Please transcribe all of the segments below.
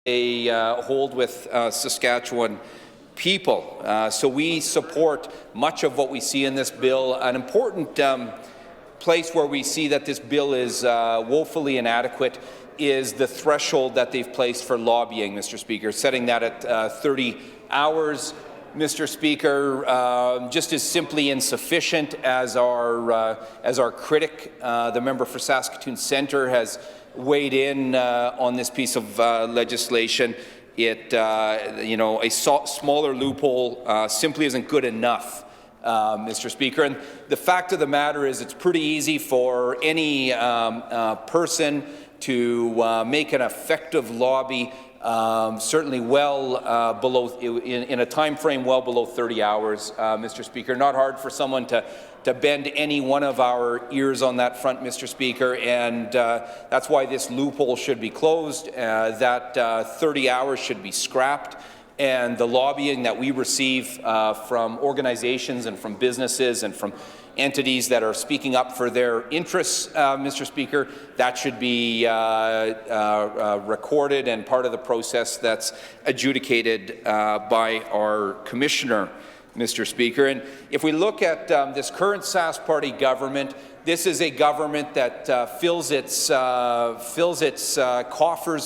they hold with Saskatchewan people. So we support much of what we see in this bill. An important place where we see that this bill is woefully inadequate is the threshold that they've placed for lobbying, Mr. Speaker, setting that at 30 hours. Mr. Speaker, just is simply insufficient, as our critic, the member for Saskatoon Centre, has weighed in on this piece of legislation. A smaller loophole simply isn't good enough, Mr. Speaker. And the fact of the matter is, it's pretty easy for any person to make an effective lobby, certainly well below, in a time frame well below 30 hours, Mr. Speaker. Not hard for someone to bend any one of our ears on that front, Mr. Speaker, and that's why this loophole should be closed, that 30 hours should be scrapped, and the lobbying that we receive from organizations and from businesses and from entities that are speaking up for their interests, Mr. Speaker, that should be recorded and part of the process that's adjudicated by our Commissioner, Mr. Speaker. And if we look at this current Sask Party government, this is a government that fills its coffers,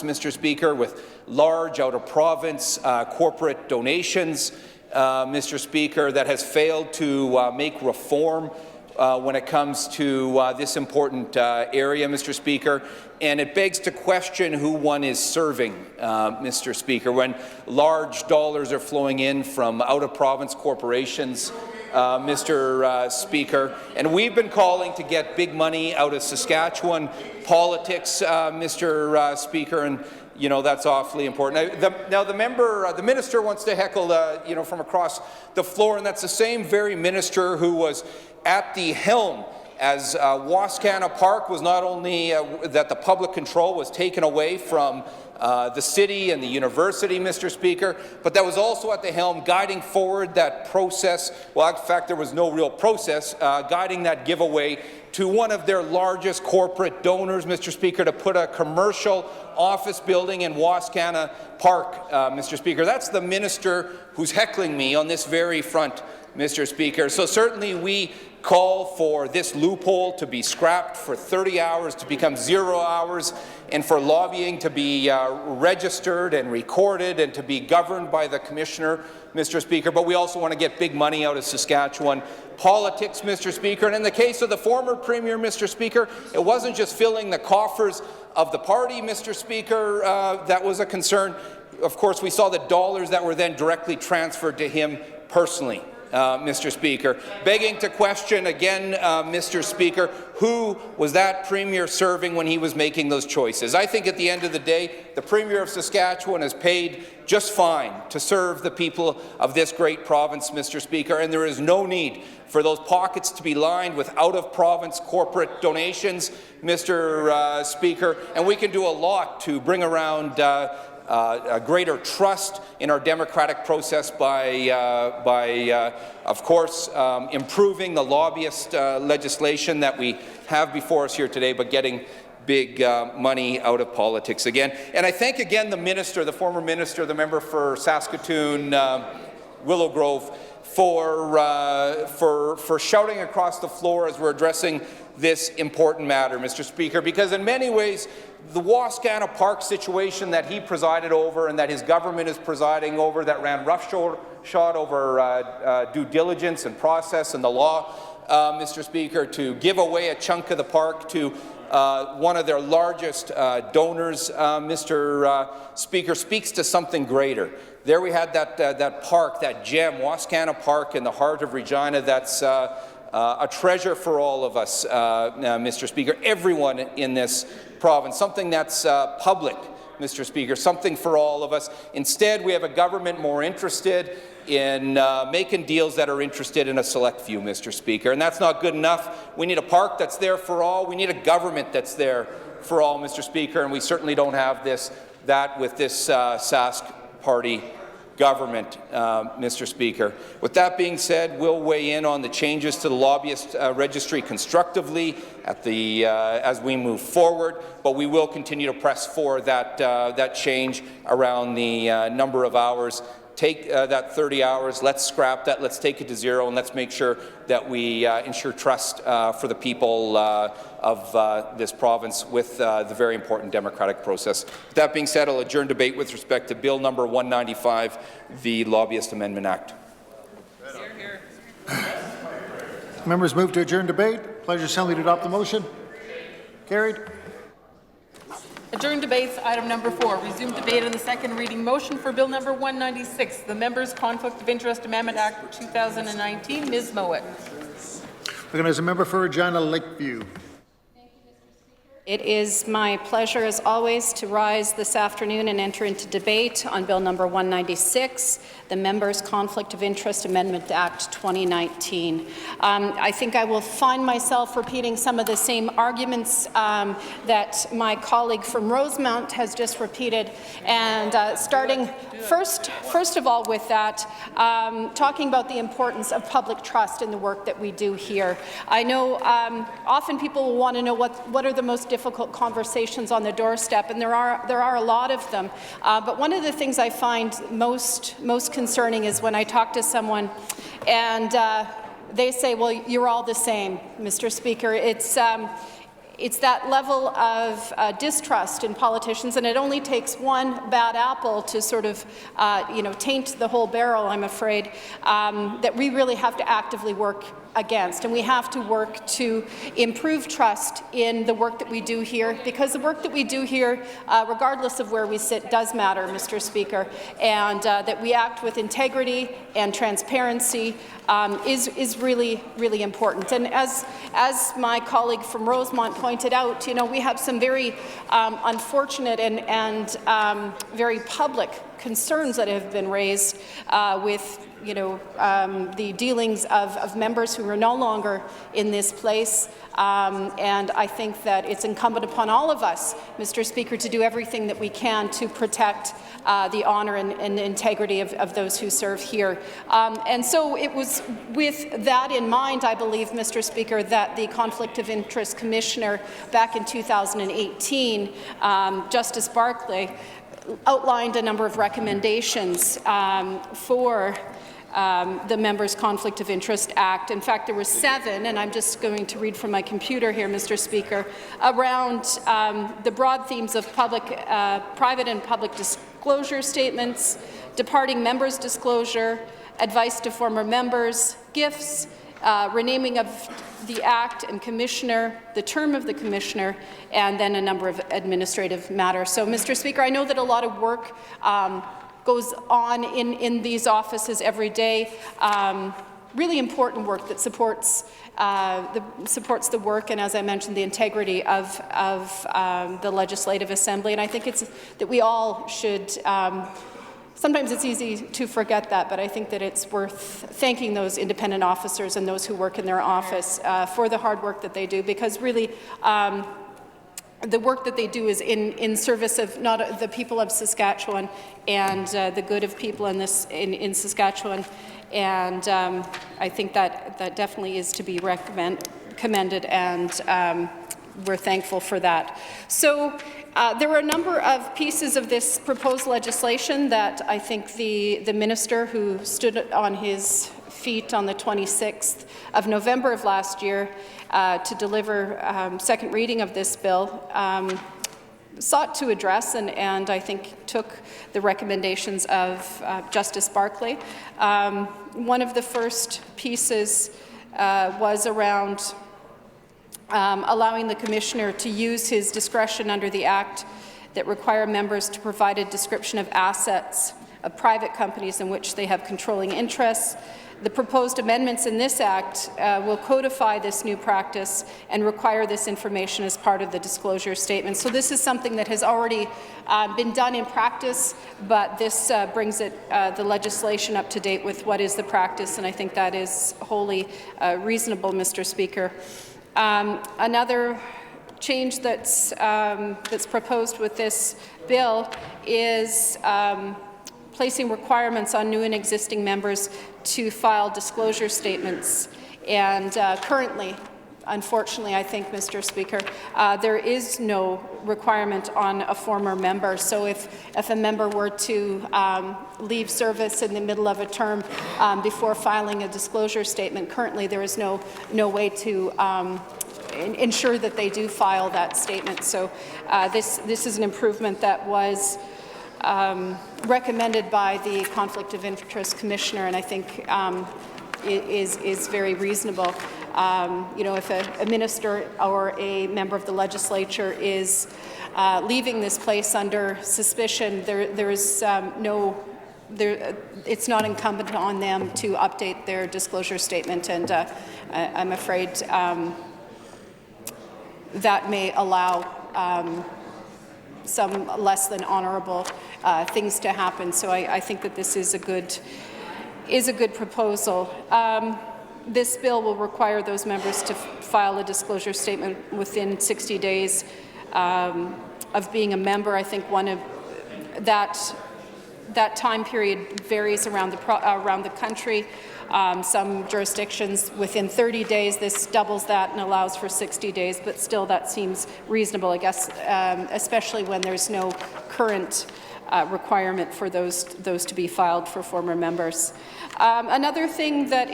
Mr. Speaker, with large out-of-province corporate donations, Mr. Speaker, that has failed to make reform when it comes to this important area, Mr. Speaker. And it begs to question who one is serving, Mr. Speaker, when large dollars are flowing in from out-of-province corporations, Mr. Speaker. And we've been calling to get big money out of Saskatchewan politics, Mr. Speaker, and that's awfully important. Now, the minister wants to heckle, from across the floor, and that's the same very minister who was at the helm as Wascana Park was not only that the public control was taken away from the city and the university, Mr. Speaker, but that was also at the helm guiding forward that process. Well, in fact, there was no real process guiding that giveaway to one of their largest corporate donors, Mr. Speaker, to put a commercial office building in Wascana Park, Mr. Speaker. That's the minister who's heckling me on this very front, Mr. Speaker. So certainly we call for this loophole to be scrapped, for 30 hours to become 0 hours, and for lobbying to be registered and recorded and to be governed by the Commissioner, Mr. Speaker. But we also want to get big money out of Saskatchewan politics, Mr. Speaker. And in the case of the former Premier, Mr. Speaker, it wasn't just filling the coffers of the party, Mr. Speaker, that was a concern. Of course, we saw the dollars that were then directly transferred to him personally, Mr. Speaker. Begging to question again, Mr. Speaker, who was that Premier serving when he was making those choices? I think at the end of the day, the Premier of Saskatchewan is paid just fine to serve the people of this great province, Mr. Speaker, and there is no need for those pockets to be lined with out-of-province corporate donations, Mr. Speaker, and we can do a lot to bring around a greater trust in our democratic process by of course, improving the lobbyist legislation that we have before us here today, but getting big money out of politics again. And I thank again the minister, the former minister, the member for Saskatoon, Willow Grove, for shouting across the floor as we're addressing this important matter, Mr. Speaker, because in many ways, the Wascana Park situation that he presided over and that his government is presiding over, that ran roughshod over due diligence and process and the law, Mr. Speaker, to give away a chunk of the park to one of their largest donors, Mr. Speaker, speaks to something greater. There we had that park, that gem, Wascana Park in the heart of Regina, that's a treasure for all of us, Mr. Speaker, everyone in this province, something that's public, Mr. Speaker, something for all of us. Instead, we have a government more interested in making deals that are interested in a select few, Mr. Speaker, and that's not good enough. We need a park that's there for all. We need a government that's there for all, Mr. Speaker, and we certainly don't have that with this Sask Party government, Mr. Speaker. With that being said, we'll weigh in on the changes to the lobbyist registry constructively as we move forward, but we will continue to press for that change around the number of hours. Take that 30 hours, let's scrap that, let's take it to zero, and let's make sure that we ensure trust for the people of this province with the very important democratic process. With that being said, I'll adjourn debate with respect to Bill number 195, the Lobbyist Amendment Act. Hear, hear. Members move to adjourn debate. Pleasure assembly to adopt the motion. Carried. Adjourn debates, item number 4. Resume debate on the second reading motion for Bill number 196, the Members' Conflict of Interest Amendment Act 2019. Ms. Mowat. Recognized a member for Regina Lakeview. It is my pleasure, as always, to rise this afternoon and enter into debate on Bill number 196, the Members' Conflict of Interest Amendment Act 2019. I think I will find myself repeating some of the same arguments that my colleague from Rosemount has just repeated, and starting first of all with that, talking about the importance of public trust in the work that we do here. I know often people will want to know what are the most difficult conversations on the doorstep, and there are a lot of them. But one of the things I find most concerning is when I talk to someone and they say, "Well, you're all the same, Mr. Speaker." It's that level of distrust in politicians, and it only takes one bad apple to sort of, taint the whole barrel, I'm afraid, that we really have to actively work against. And we have to work to improve trust in the work that we do here, because the work that we do here, regardless of where we sit, does matter, Mr. Speaker, and that we act with integrity and transparency is really, really important. And as my colleague from Rosemont pointed out, we have some very unfortunate and very public concerns that have been raised with the dealings of members who are no longer in this place. And I think that it's incumbent upon all of us, Mr. Speaker, to do everything that we can to protect the honour and integrity of those who serve here. And so it was with that in mind, I believe, Mr. Speaker, that the Conflict of Interest Commissioner back in 2018, Justice Barclay, outlined a number of recommendations for the Members' Conflict of Interest Act. In fact, there were 7, and I'm just going to read from my computer here, Mr. Speaker, around the broad themes of private and public disclosure statements, departing members' disclosure, advice to former members, gifts, renaming of the Act and Commissioner, the term of the Commissioner, and then a number of administrative matters. So, Mr. Speaker, I know that a lot of work goes on in these offices every day. Really important work that supports the work and, as I mentioned, the integrity of the Legislative Assembly. And I think it's that we all should. Sometimes it's easy to forget that, but I think that it's worth thanking those independent officers and those who work in their office for the hard work that they do, because really the work that they do is in service of not the people of Saskatchewan and the good of people in Saskatchewan, and I think that definitely is to be commended, and we're thankful for that. So there were a number of pieces of this proposed legislation that I think the minister, who stood on his feet on the 26th of November of last year to deliver second reading of this bill, sought to address, and I think took the recommendations of Justice Barclay. One of the first pieces was around allowing the Commissioner to use his discretion under the Act that require members to provide a description of assets of private companies in which they have controlling interests. The proposed amendments in this Act will codify this new practice and require this information as part of the disclosure statement. So this is something that has already been done in practice, but this brings the legislation up to date with what is the practice, and I think that is wholly reasonable, Mr. Speaker. Another change that's proposed with this bill is placing requirements on new and existing members to file disclosure statements. And currently, unfortunately, I think, Mr. Speaker, there is no requirement on a former member. So if a member were to leave service in the middle of a term before filing a disclosure statement, currently there is no way to ensure that they do file that statement. So this is an improvement that was recommended by the Conflict of Interest Commissioner, and I think is very reasonable. You know, if a minister or a member of the legislature is leaving this place under suspicion, it's not incumbent on them to update their disclosure statement, and I'm afraid that may allow some less than honourable things to happen. So I think that this is a good proposal. This bill will require those members to file a disclosure statement within 60 days of being a member. I think one of that time period varies around the country. Some jurisdictions within 30 days. This doubles that and allows for 60 days, but still that seems reasonable, I guess, especially when there's no current requirement for those to be filed for former members. Another thing that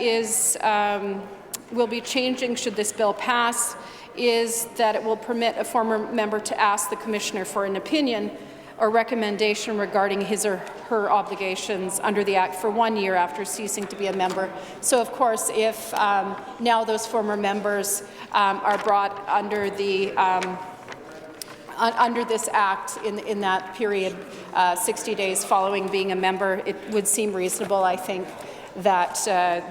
will be changing should this bill pass is that it will permit a former member to ask the Commissioner for an opinion or recommendation regarding his or her obligations under the Act for 1 year after ceasing to be a member. So, of course, if now those former members are brought under the under this Act in that period, 60 days following being a member, it would seem reasonable, I think, that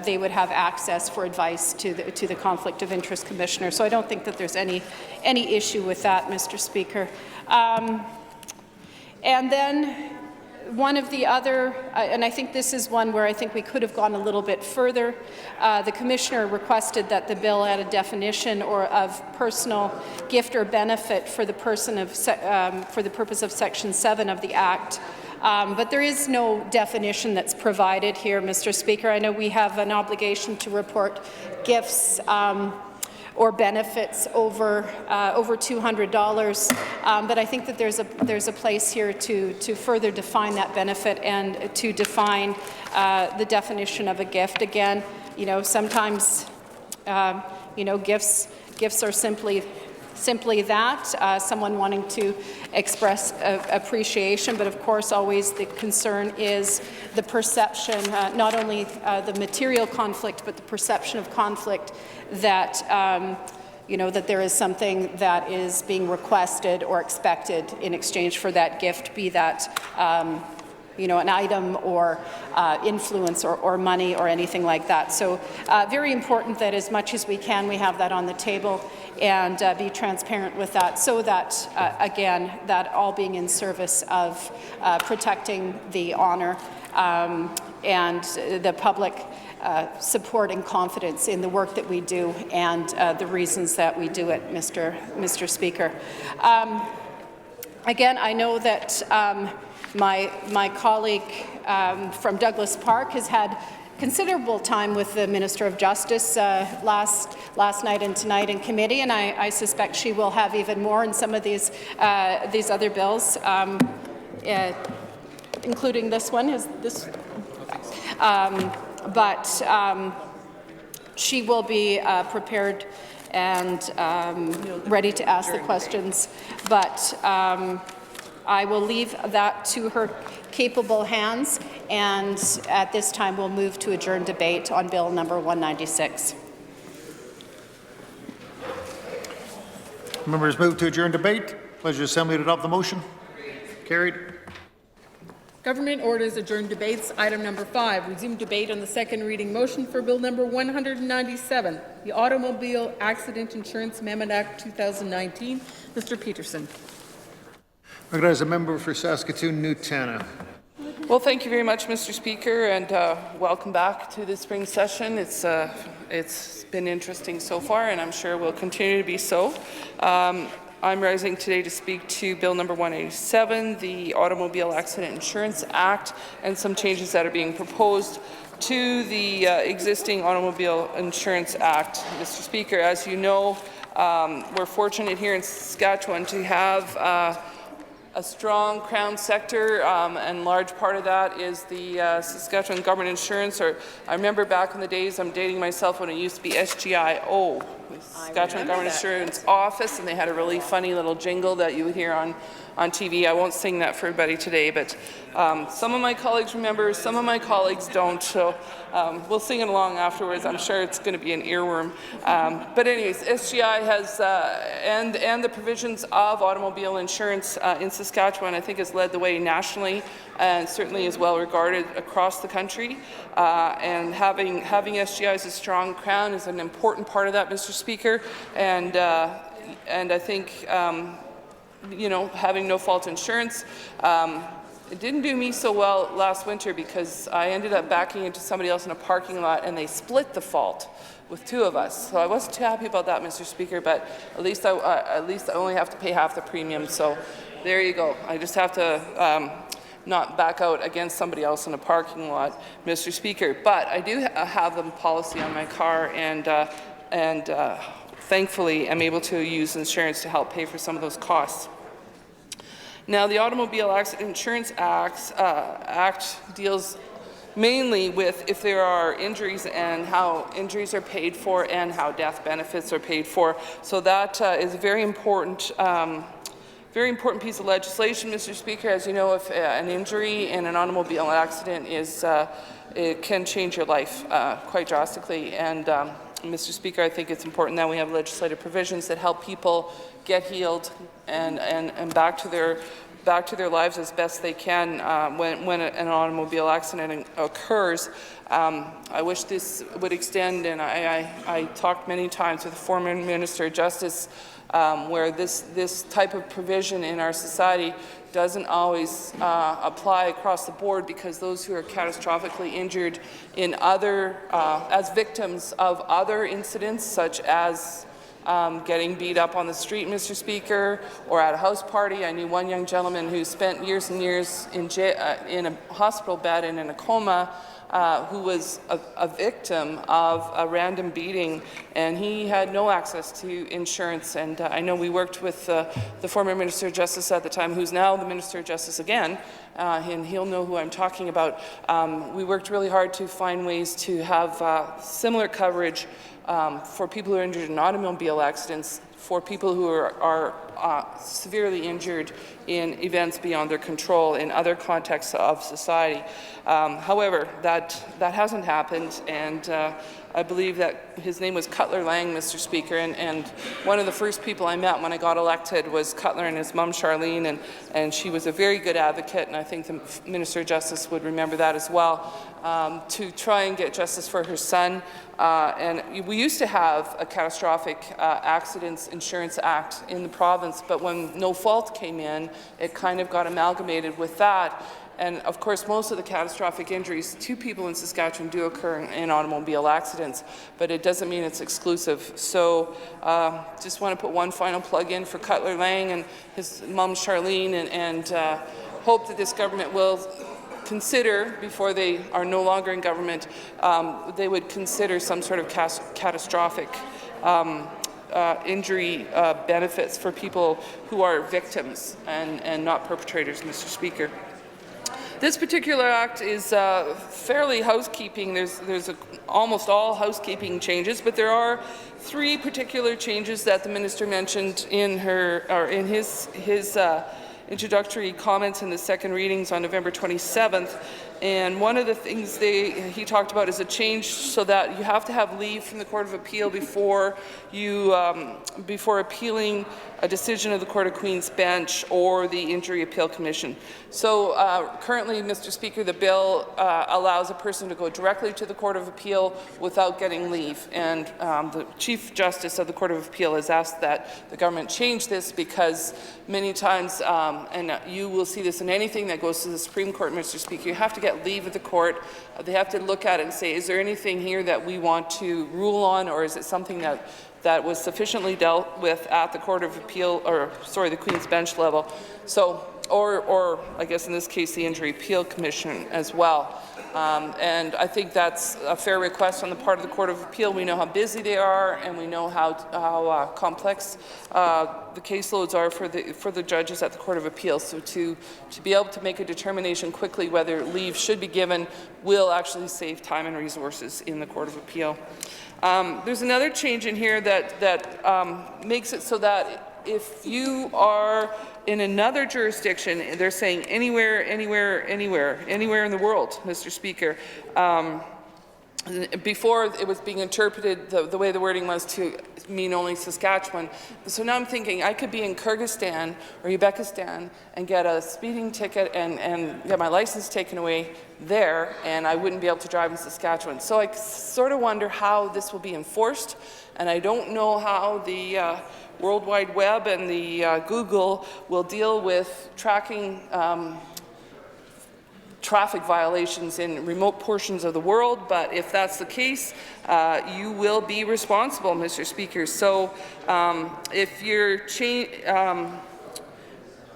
they would have access for advice to the Conflict of Interest Commissioner. So I don't think that there's any issue with that, Mr. Speaker. And then one of the other, and I think this is one where I think we could have gone a little bit further, the Commissioner requested that the bill add a definition of personal gift or benefit for the for the purpose of Section 7 of the Act. But there is no definition that's provided here, Mr. Speaker. I know we have an obligation to report gifts or benefits over $200, but I think that there's a place here to further define that benefit and to define the definition of a gift. Again, you know, sometimes you know, gifts are simply that, someone wanting to express appreciation, but of course always the concern is the perception, not only the material conflict, but the perception of conflict that you know, that there is something that is being requested or expected in exchange for that gift, be that you know, an item or influence or money or anything like that. So very important that as much as we can, we have that on the table and be transparent with that, so that, again, that all being in service of protecting the honour and the public support and confidence in the work that we do and the reasons that we do it, Mr. Speaker. Again, I know that my colleague from Douglas Park has had considerable time with the Minister of Justice last night and tonight in committee, and I suspect she will have even more in some of these other bills, including this one. But she will be prepared and ready to ask the questions. But I will leave that to her capable hands, and at this time we'll move to adjourn debate on Bill number 196. Members move to adjourn debate. Pleasure assembly to adopt the motion. Carried. Government orders adjourn debates. Item number 5, resume debate on the second reading motion for Bill number 197, the Automobile Accident Insurance Amendment Act 2019. Mr. Peterson. Recognize a member for Saskatoon-Newtana. Well, thank you very much, Mr. Speaker, and welcome back to the spring session. It's been interesting so far, and I'm sure will continue to be so. I'm rising today to speak to Bill number 187, the Automobile Accident Insurance Act, and some changes that are being proposed to the existing Automobile Insurance Act. Mr. Speaker, as you know, we're fortunate here in Saskatchewan to have a strong Crown sector, and large part of that is the Saskatchewan Government Insurance. Or I remember back in the days, I'm dating myself, when it used to be SGIO, Saskatchewan Government Insurance Office, and they had a really funny little jingle that you would hear on TV. I won't sing that for everybody today, but some of my colleagues remember, some of my colleagues don't, so we'll sing it along afterwards. I'm sure it's going to be an earworm. But anyways, SGI has, and the provisions of automobile insurance in Saskatchewan, I think, has led the way nationally, and certainly is well regarded across the country. And having SGI as a strong Crown is an important part of that, Mr. Speaker. And I think you know, having no-fault insurance, it didn't do me so well last winter because I ended up backing into somebody else in a parking lot, and they split the fault with two of us. So I wasn't too happy about that, Mr. Speaker, but at least I only have to pay half the premium. So there you go. I just have to not back out against somebody else in a parking lot, Mr. Speaker. But I do have a policy on my car, and thankfully I'm able to use insurance to help pay for some of those costs. Now, the Automobile Accident Insurance Act deals mainly with if there are injuries and how injuries are paid for and how death benefits are paid for. So that is a very important piece of legislation, Mr. Speaker. As you know, if an injury in an automobile accident is, it can change your life quite drastically. And Mr. Speaker, I think it's important that we have legislative provisions that help people get healed and back to their lives as best they can when an automobile accident occurs. I wish this would extend, and I talked many times with the former Minister of Justice, where this type of provision in our society doesn't always apply across the board, because those who are catastrophically injured in other, as victims of other incidents, such as getting beat up on the street, Mr. Speaker, or at a house party. I knew one young gentleman who spent years and years in a hospital bed and in a coma, who was a victim of a random beating, and he had no access to insurance. And I know we worked with the former Minister of Justice at the time, who's now the Minister of Justice again, and he'll know who I'm talking about. We worked really hard to find ways to have similar coverage for people who are injured in automobile accidents, for people who are severely injured in events beyond their control in other contexts of society. However, that hasn't happened, and I believe that his name was Cutler Lang, Mr. Speaker, and one of the first people I met when I got elected was Cutler and his mum, Charlene, and she was a very good advocate, and I think the Minister of Justice would remember that as well, to try and get justice for her son. And we used to have a catastrophic accidents insurance act in the province, but when no fault came in, it kind of got amalgamated with that. And of course, most of the catastrophic injuries to people in Saskatchewan do occur in automobile accidents, but it doesn't mean it's exclusive. So just want to put one final plug in for Cutler Lang and his mum, Charlene, and hope that this government will consider, before they are no longer in government, they would consider some sort of catastrophic injury benefits for people who are victims and not perpetrators, Mr. Speaker. This particular act is fairly housekeeping. There's almost all housekeeping changes, but there are three particular changes that the minister mentioned in his introductory comments in the second readings on November 27th. And one of the things he talked about is a change so that you have to have leave from the Court of Appeal before appealing a decision of the Court of Queen's Bench or the Injury Appeal Commission. So currently, Mr. Speaker, the bill allows a person to go directly to the Court of Appeal without getting leave. And the Chief Justice of the Court of Appeal has asked that the government change this, because many times, and you will see this in anything that goes to the Supreme Court, Mr. Speaker, you have to get leave of the court. They have to look at it and say, is there anything here that we want to rule on, or is it something that that was sufficiently dealt with at the Court of Appeal, or sorry, the Queen's Bench level. So, or I guess in this case, the Injury Appeal Commission as well. And I think that's a fair request on the part of the Court of Appeal. We know how busy they are, and we know how complex the caseloads are for the judges at the Court of Appeal. So to be able to make a determination quickly whether leave should be given will actually save time and resources in the Court of Appeal. There's another change in here that makes it so that if you are in another jurisdiction, they're saying anywhere in the world, Mr. Speaker. Before it was being interpreted, the way the wording was to mean only Saskatchewan. So now I'm thinking I could be in Kyrgyzstan or Uzbekistan and get a speeding ticket and get my license taken away there, and I wouldn't be able to drive in Saskatchewan. So I sort of wonder how this will be enforced, and I don't know how the World Wide Web and the Google will deal with tracking traffic violations in remote portions of the world, but if that's the case, you will be responsible, Mr. Speaker. So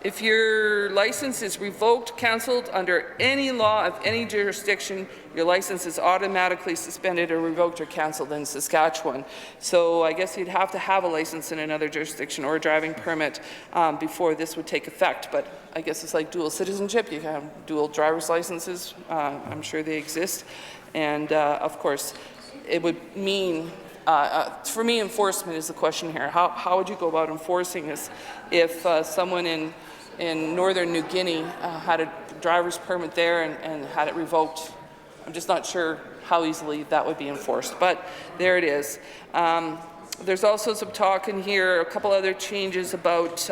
if your license is revoked, cancelled under any law of any jurisdiction, your license is automatically suspended or revoked or cancelled in Saskatchewan. So I guess you'd have to have a license in another jurisdiction or a driving permit before this would take effect. But I guess it's like dual citizenship. You can have dual driver's licenses. I'm sure they exist. And of course, it would mean, for me, enforcement is the question here. How would you go about enforcing this if someone in northern New Guinea had a driver's permit there and had it revoked? I'm just not sure how easily that would be enforced, but there it is. There's also some talk in here, a couple other changes about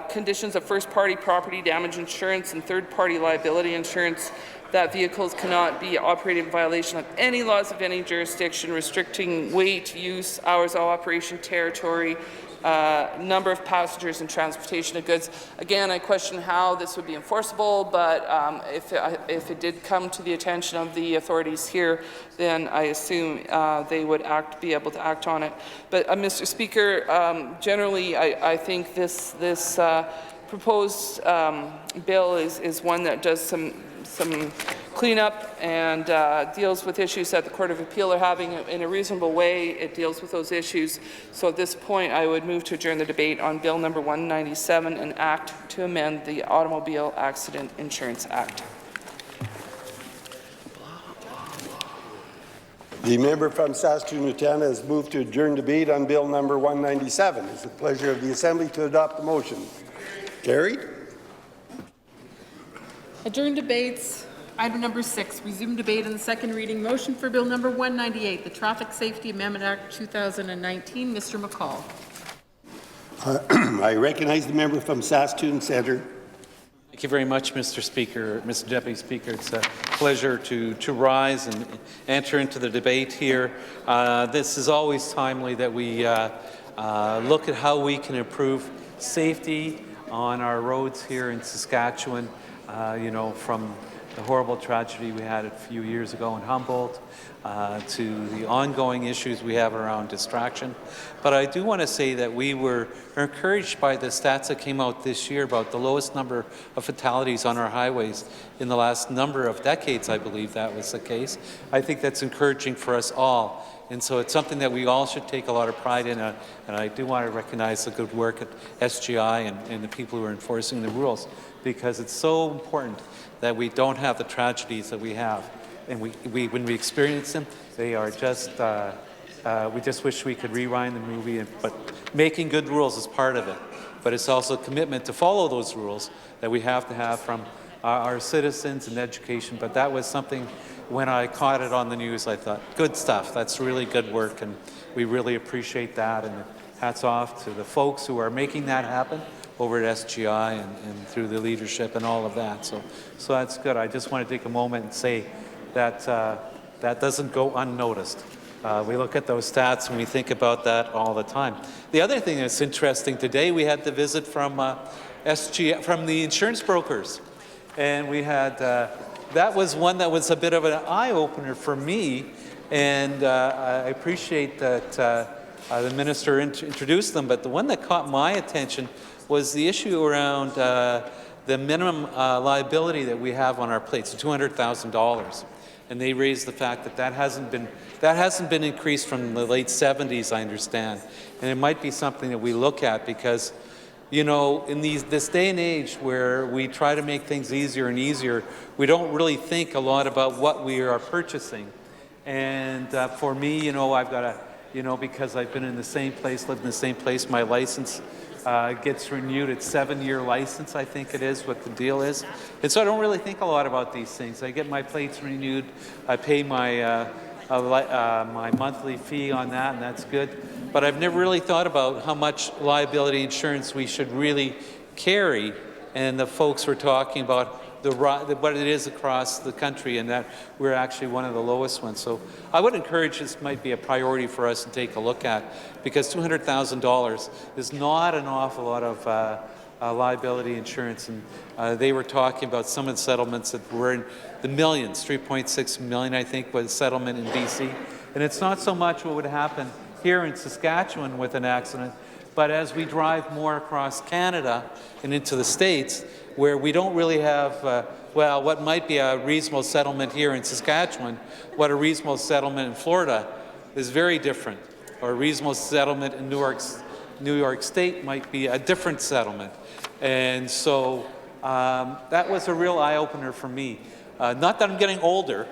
conditions of first-party property damage insurance and third-party liability insurance, that vehicles cannot be operated in violation of any laws of any jurisdiction, restricting weight, use, hours of operation, territory, number of passengers and transportation of goods. Again, I question how this would be enforceable, but if it did come to the attention of the authorities here, then I assume they would be able to act on it. But Mr. Speaker, generally I think this proposed bill is one that does some cleanup and deals with issues that the Court of Appeal are having in a reasonable way. It deals with those issues. So at this point, I would move to adjourn the debate on Bill number 197, an act to amend the Automobile Accident Insurance Act. The member from Saskatoon-Utana has moved to adjourn debate on Bill number 197. It's the pleasure of the Assembly to adopt the motion. Carried. Adjourn debates. Item number 6, resume debate on the second reading motion for Bill number 198, the Traffic Safety Amendment Act 2019. Mr. McCall. I recognize the member from Saskatoon Centre. Thank you very much, Mr. Speaker, Mr. Deputy Speaker. It's a pleasure to rise and enter into the debate here. This is always timely that we look at how we can improve safety on our roads here in Saskatchewan. From the horrible tragedy we had a few years ago in Humboldt to the ongoing issues we have around distraction. But I do want to say that we were encouraged by the stats that came out this year about the lowest number of fatalities on our highways in the last number of decades. I believe that was the case. I think that's encouraging for us all. And so it's something that we all should take a lot of pride in, and I do want to recognize the good work at SGI and the people who are enforcing the rules, because it's so important that we don't have the tragedies that we have. And when we experience them, they are just, we just wish we could rewind the movie, but making good rules is part of it. But it's also a commitment to follow those rules that we have to have from our citizens and education. But that was something, when I caught it on the news, I thought, good stuff, that's really good work, and we really appreciate that, and hats off to the folks who are making that happen over at SGI and through the leadership and all of that. So that's good. I just want to take a moment and say that that doesn't go unnoticed. We look at those stats and we think about that all the time. The other thing that's interesting, today we had the visit from SGI, from the insurance brokers. And we had, that was one that was a bit of an eye-opener for me, And I appreciate that the minister introduced them, but the one that caught my attention was the issue around the minimum liability that we have on our plates, $200,000. And they raised the fact that that hasn't been increased from the late 70s, I understand. And it might be something that we look at because, you know, in this day and age where we try to make things easier and easier, we don't really think a lot about what we are purchasing. And for me, you know, I've got to, you know, because I've been in the same place, lived in the same place, my license gets renewed. It's 7-year license, I think it is, what the deal is. And so I don't really think a lot about these things. I get my plates renewed. I pay my my monthly fee on that, and that's good. But I've never really thought about how much liability insurance we should really carry. And the folks were talking about what it is across the country, and that we're actually one of the lowest ones. So I would encourage this might be a priority for us to take a look at, because $200,000 is not an awful lot of liability insurance. And they were talking about some of the settlements that were in the millions, 3.6 million, I think, was settlement in BC. And it's not so much what would happen here in Saskatchewan with an accident, but as we drive more across Canada and into the States, where we don't really have, well, what might be a reasonable settlement here in Saskatchewan, what a reasonable settlement in Florida is very different. Or a reasonable settlement in New York State might be a different settlement. And so that was a real eye-opener for me. Not that I'm getting older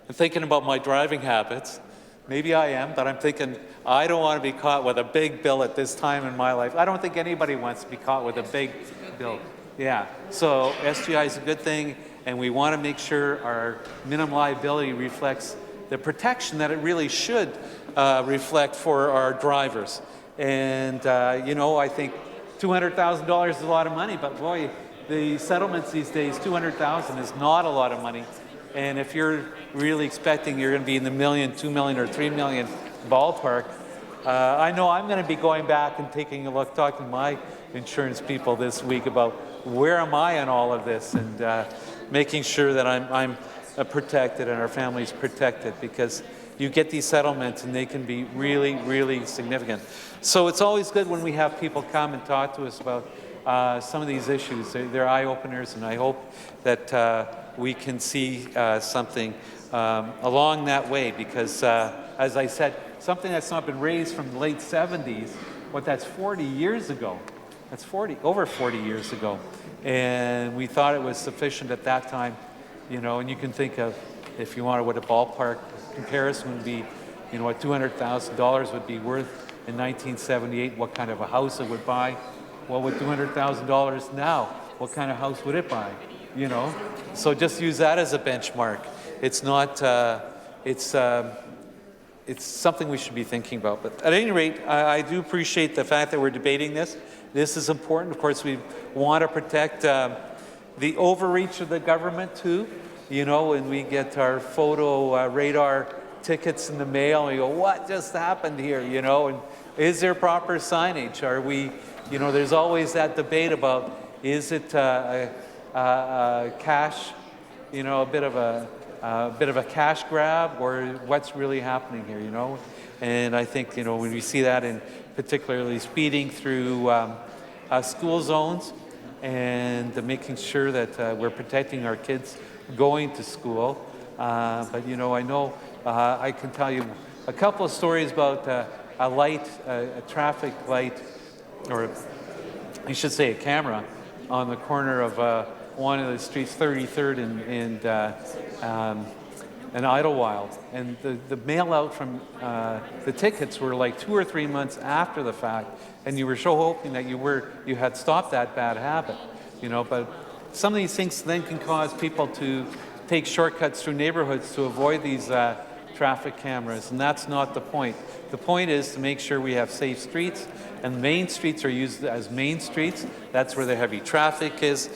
and thinking about my driving habits. Maybe I am, but I'm thinking, I don't want to be caught with a big bill at this time in my life. I don't think anybody wants to be caught with a big bill. Yeah, so SGI is a good thing, and we want to make sure our minimum liability reflects the protection that it really should reflect for our drivers. And, you know, I think $200,000 is a lot of money, but boy, the settlements these days, $200,000 is not a lot of money. And if you're really expecting you're going to be in the $1 million, $2 million, or $3 million ballpark, I know I'm going to be going back and taking a look, talking to my insurance people this week about where am I in all of this, and making sure that I'm protected and our family's protected, because you get these settlements and they can be really, really significant. So it's always good when we have people come and talk to us about some of these issues. They're eye-openers, and I hope that we can see something along that way, because as I said, something that's not been raised from the late 70s, that's 40 years ago. That's over 40 years ago. And we thought it was sufficient at that time, you know, and you can think of, if you want, what a ballpark comparison would be, you know, what $200,000 would be worth in 1978, what kind of a house it would buy. Well, with $200,000 now, what kind of house would it buy, you know? So just use that as a benchmark. It's not, it's something we should be thinking about. But at any rate, I do appreciate the fact that we're debating this. This is important. Of course, we want to protect the overreach of the government too. You know, when we get our photo radar tickets in the mail, and we go, what just happened here? You know, and is there proper signage? Are we, you know, there's always that debate about, is it cash, you know, a bit of a cash grab, or what's really happening here, you know? And I think, you know, when we see that in particularly speeding through school zones, and making sure that we're protecting our kids going to school. But, you know, I know I can tell you a couple of stories about a traffic light, or I should say a camera, on the corner of one of the streets, 33rd and Idlewild. And the mail out from the tickets were like 2 or 3 months after the fact, and you were so hoping that you had stopped that bad habit, you know. But some of these things then can cause people to take shortcuts through neighborhoods to avoid these traffic cameras, and that's not the point. The point is to make sure we have safe streets, and main streets are used as main streets. That's where the heavy traffic is.